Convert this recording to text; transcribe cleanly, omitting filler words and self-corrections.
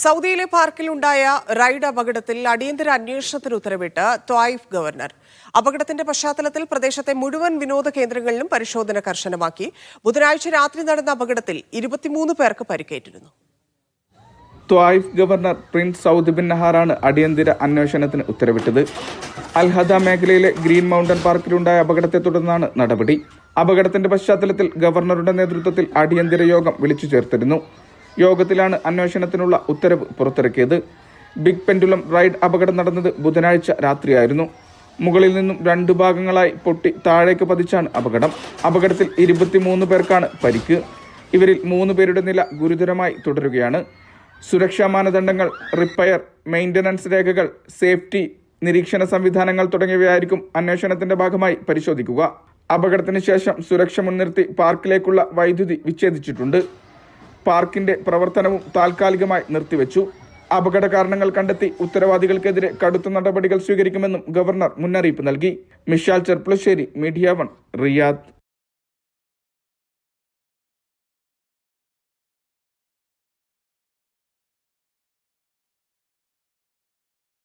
സൗദിയിലെ പാർക്കിലുണ്ടായ റൈഡ് അപകടത്തിൽ അടിയന്തര അന്വേഷണത്തിന് ഉത്തരവിട്ട് ത്വായിഫ് ഗവർണർ. അപകടത്തിന്റെ പശ്ചാത്തലത്തിൽ പ്രദേശത്തെ മുഴുവൻ വിനോദ കേന്ദ്രങ്ങളിലും പരിശോധന കർശനമാക്കി. ബുധനാഴ്ച രാത്രി നടന്ന അപകടത്തിൽ 23 പേർക്ക് പരിക്കേറ്റിരുന്നു. Taif governor prince Saud bin നഹാറാണ് അടിയന്തര അന്വേഷണത്തിന് ഉത്തരവിട്ടത്. അൽഹദ മേഖലയിലെ ഗ്രീൻ മൗണ്ടൻ പാർക്കിലുണ്ടായ അപകടത്തെ തുടർന്നാണ് നടപടി. അപകടത്തിന്റെ പശ്ചാത്തലത്തിൽ ഗവർണറുടെ നേതൃത്വത്തിൽ അടിയന്തര യോഗം വിളിച്ചു ചേർത്തിരുന്നു. യോഗത്തിലാണ് അന്വേഷണത്തിനുള്ള ഉത്തരവ് പുറത്തിറക്കിയത്. ബിഗ് പെൻഡുലം റൈഡ് അപകടം നടന്നത് ബുധനാഴ്ച രാത്രിയായിരുന്നു. മുകളിൽ നിന്നും 2 ഭാഗങ്ങളായി പൊട്ടി താഴേക്ക് പതിച്ചാണ് അപകടം. അപകടത്തിൽ 23 പേർക്കാണ് പരിക്ക്. ഇവരിൽ 3 പേരുടെ നില ഗുരുതരമായി തുടരുകയാണ്. സുരക്ഷാ മാനദണ്ഡങ്ങൾ, റിപ്പയർ, മെയിൻ്റനൻസ് രേഖകൾ, സേഫ്റ്റി, നിരീക്ഷണ സംവിധാനങ്ങൾ തുടങ്ങിയവയായിരിക്കും അന്വേഷണത്തിന്റെ ഭാഗമായി പരിശോധിക്കുക. അപകടത്തിന് ശേഷം സുരക്ഷ മുൻനിർത്തി പാർക്കിലേക്കുള്ള വൈദ്യുതി വിച്ഛേദിച്ചിട്ടുണ്ട്. പാർക്കിന്റെ പ്രവർത്തനവും താൽക്കാലികമായി നിർത്തിവെച്ചു. അപകട കാരണങ്ങൾ കണ്ടെത്തി ഉത്തരവാദികൾക്കെതിരെ കടുത്ത നടപടികൾ സ്വീകരിക്കുമെന്നും ഗവർണർ മുന്നറിയിപ്പ് നൽകി. Mishal Cherpulassery, media 1, Riyadh.